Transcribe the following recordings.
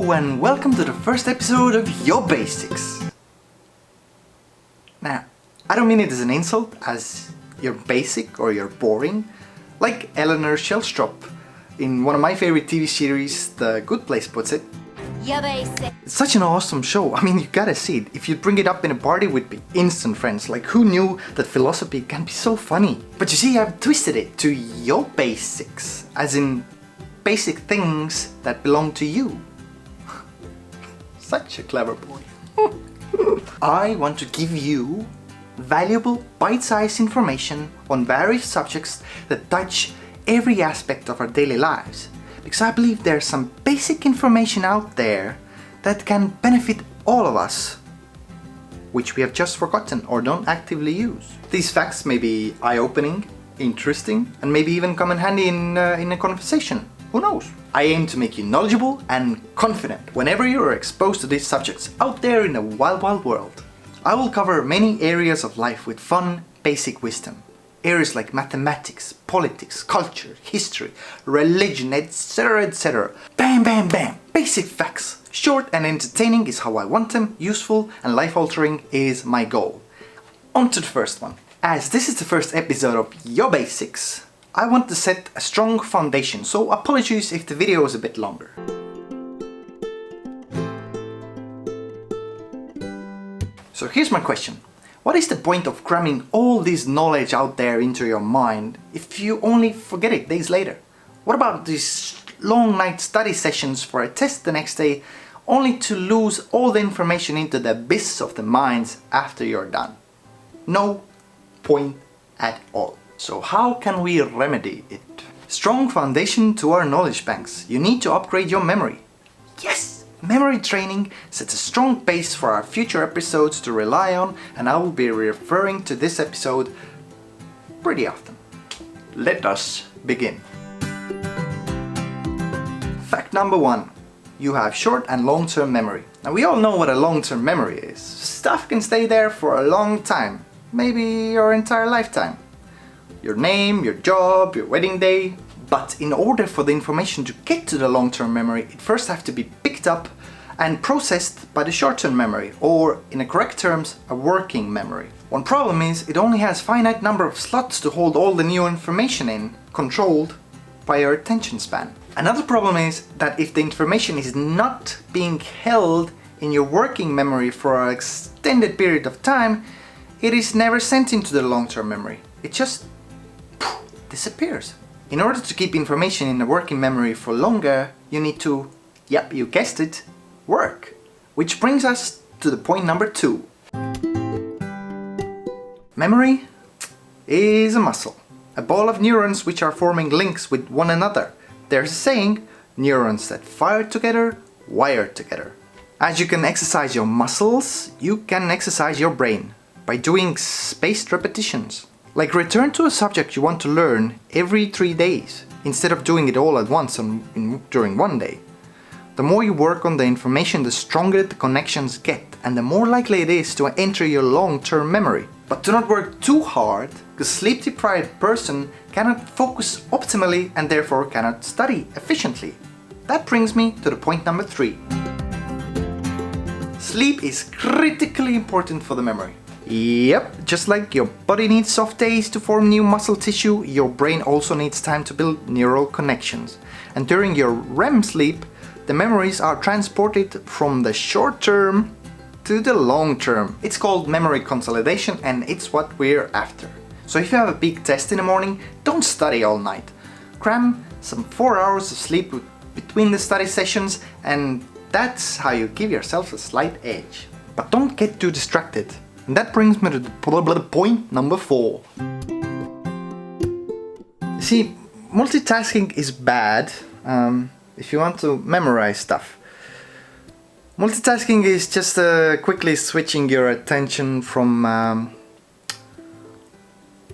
Hello and welcome to the first episode of Your Basics. Now, I don't mean it as an insult, as you're basic or you're boring, like Eleanor Shellstrop in one of my favorite TV series, The Good Place, puts it. Your basic. It's such an awesome show. I mean, you gotta see it. If you bring it up in a party, we'd be instant friends. Like, who knew that philosophy can be so funny? But you see, I've twisted it to your basics, as in basic things that belong to you. Such a clever boy. I want to give you valuable, bite-sized information on various subjects that touch every aspect of our daily lives. Because I believe there's some basic information out there that can benefit all of us, which we have just forgotten or don't actively use. These facts may be eye-opening, interesting, and maybe even come in handy in a conversation. Who knows? I aim to make you knowledgeable and confident whenever you are exposed to these subjects out there in the wild, wild world. I will cover many areas of life with fun, basic wisdom. Areas like mathematics, politics, culture, history, religion, etc, etc. Bam, bam, bam! Basic facts. Short and entertaining is how I want them, useful and life-altering is my goal. On to the first one. As this is the first episode of Your Basics, I want to set a strong foundation, so apologies if the video is a bit longer. So here's my question. What is the point of cramming all this knowledge out there into your mind if you only forget it days later? What about these long night study sessions for a test the next day, only to lose all the information into the abyss of the minds after you're done? No point at all. So how can we remedy it? Strong foundation to our knowledge banks. You need to upgrade your memory. Yes! Memory training sets a strong base for our future episodes to rely on, and I will be referring to this episode pretty often. Let us begin. Fact number 1. You have short and long-term memory. Now we all know what a long-term memory is. Stuff can stay there for a long time, maybe your entire lifetime. Your name, your job, your wedding day. But in order for the information to get to the long-term memory, it first has to be picked up and processed by the short-term memory, or in the correct terms, a working memory. One problem is it only has a finite number of slots to hold all the new information in, controlled by your attention span. Another problem is that if the information is not being held in your working memory for an extended period of time, it is never sent into the long-term memory. It just disappears. In order to keep information in the working memory for longer, you need to, yep, you guessed it, work. Which brings us to the point number 2. Memory is a muscle, a ball of neurons which are forming links with one another. There's a saying, neurons that fire together, wire together. As you can exercise your muscles, you can exercise your brain by doing spaced repetitions. Like return to a subject you want to learn every 3 days, instead of doing it all at once during one day. The more you work on the information, the stronger the connections get, and the more likely it is to enter your long-term memory. But do not work too hard, because a sleep-deprived person cannot focus optimally and therefore cannot study efficiently. That brings me to the point number 3. Sleep is critically important for the memory. Yep, just like your body needs soft days to form new muscle tissue, your brain also needs time to build neural connections. And during your REM sleep, the memories are transported from the short term to the long term. It's called memory consolidation, and it's what we're after. So if you have a big test in the morning, don't study all night. Cram some 4 hours of sleep between the study sessions, and that's how you give yourself a slight edge. But don't get too distracted. And that brings me to the point number 4. See, multitasking is bad if you want to memorize stuff. Multitasking is just quickly switching your attention from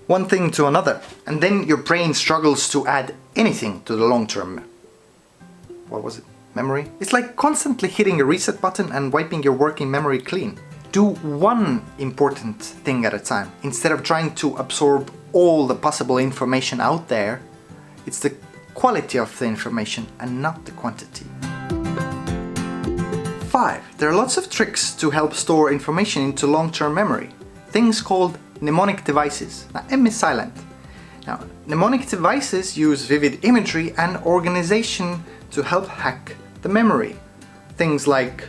one thing to another, and then your brain struggles to add anything to the long-term. What was it? Memory? It's like constantly hitting a reset button and wiping your working memory clean. Do one important thing at a time, instead of trying to absorb all the possible information out there. It's the quality of the information and not the quantity. 5. There are lots of tricks to help store information into long-term memory. Things called mnemonic devices. Now, M is silent. Now, mnemonic devices use vivid imagery and organization to help hack the memory. Things like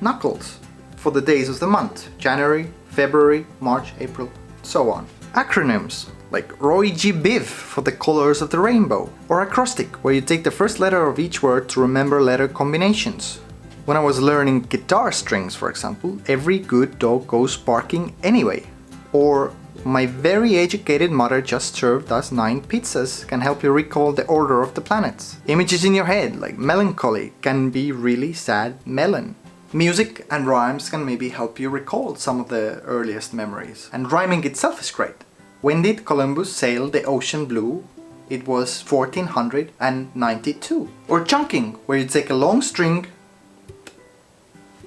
knuckles for the days of the month, January, February, March, April, so on. Acronyms like Roy G. Biv for the colors of the rainbow, or acrostic where you take the first letter of each word to remember letter combinations. When I was learning guitar strings, for example, every good dog goes barking anyway. Or my very educated mother just served us 9 pizzas can help you recall the order of the planets. Images in your head like melancholy can be really sad melon. Music and rhymes can maybe help you recall some of the earliest memories. And rhyming itself is great. When did Columbus sail the ocean blue? It was 1492. Or chunking, where you take a long string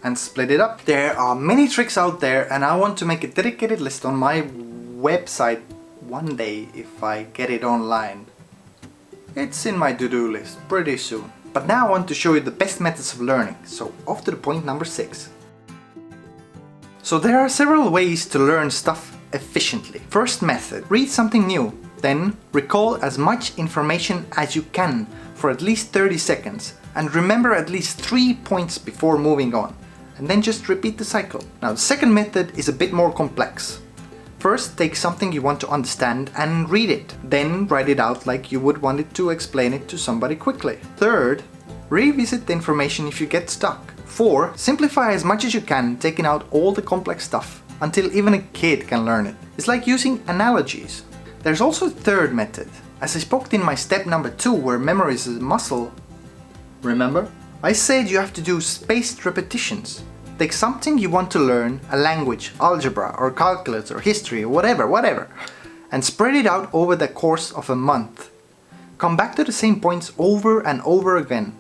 and split it up. There are many tricks out there, and I want to make a dedicated list on my website one day if I get it online. It's in my to-do list pretty soon. But now I want to show you the best methods of learning, so off to the point number 6. So there are several ways to learn stuff efficiently. First method, read something new, then recall as much information as you can for at least 30 seconds and remember at least 3 points before moving on, and then just repeat the cycle. Now the second method is a bit more complex. First, take something you want to understand and read it, then write it out like you would want it to explain it to somebody quickly. Third, revisit the information if you get stuck. 4, simplify as much as you can, taking out all the complex stuff until even a kid can learn it. It's like using analogies. There's also a third method. As I spoke in my step number 2 where memory is a muscle, remember? I said you have to do spaced repetitions. Take something you want to learn, a language, algebra or calculus or history or whatever, and spread it out over the course of a month. Come back to the same points over and over again.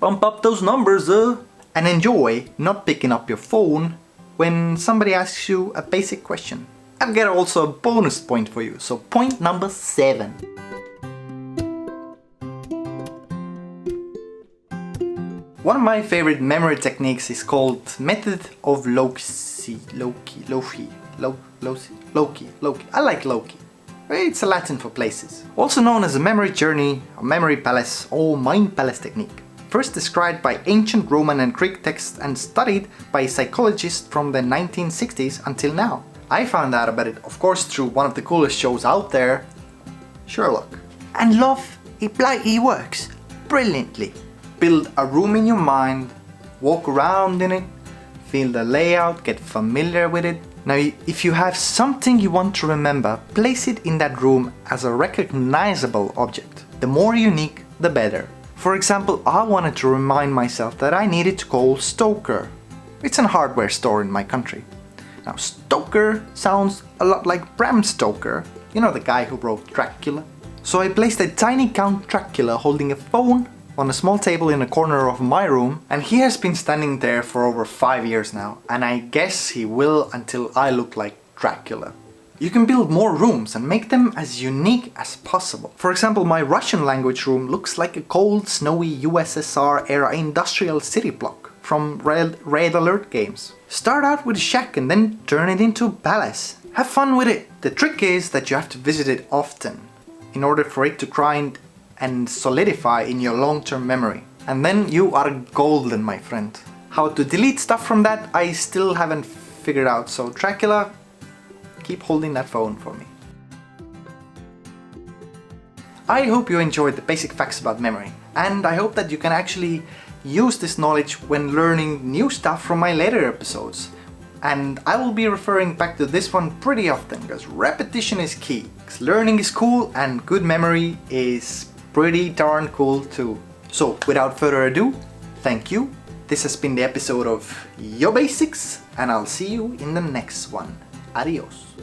Bump up those numbers, and enjoy not picking up your phone when somebody asks you a basic question. I've got also a bonus point for you, so point number 7. One of my favorite memory techniques is called method of Loki. I like Loki. It's a Latin for places. Also known as a memory journey, a memory palace, or mind palace technique. First described by ancient Roman and Greek texts and studied by psychologists from the 1960s until now. I found out about it, of course, through one of the coolest shows out there, Sherlock. And love, it works brilliantly. Build a room in your mind, walk around in it, feel the layout, get familiar with it. Now, if you have something you want to remember, place it in that room as a recognizable object. The more unique, the better. For example, I wanted to remind myself that I needed to call Stoker. It's a hardware store in my country. Now, Stoker sounds a lot like Bram Stoker, you know, the guy who wrote Dracula. So I placed a tiny Count Dracula holding a phone on a small table in a corner of my room, and he has been standing there for over 5 years now, and I guess he will until I look like Dracula. You can build more rooms and make them as unique as possible. For example, my Russian language room looks like a cold, snowy USSR era industrial city block from Red Alert games. Start out with a shack and then turn it into a palace. Have fun with it. The trick is that you have to visit it often in order for it to grind and solidify in your long-term memory. And then you are golden, my friend. How to delete stuff from that, I still haven't figured out, so Dracula, keep holding that phone for me. I hope you enjoyed the basic facts about memory, and I hope that you can actually use this knowledge when learning new stuff from my later episodes. And I will be referring back to this one pretty often, because repetition is key. Because learning is cool and good memory is pretty darn cool too. So without further ado, thank you. This has been the episode of Yo Basics, and I'll see you in the next one. Adios.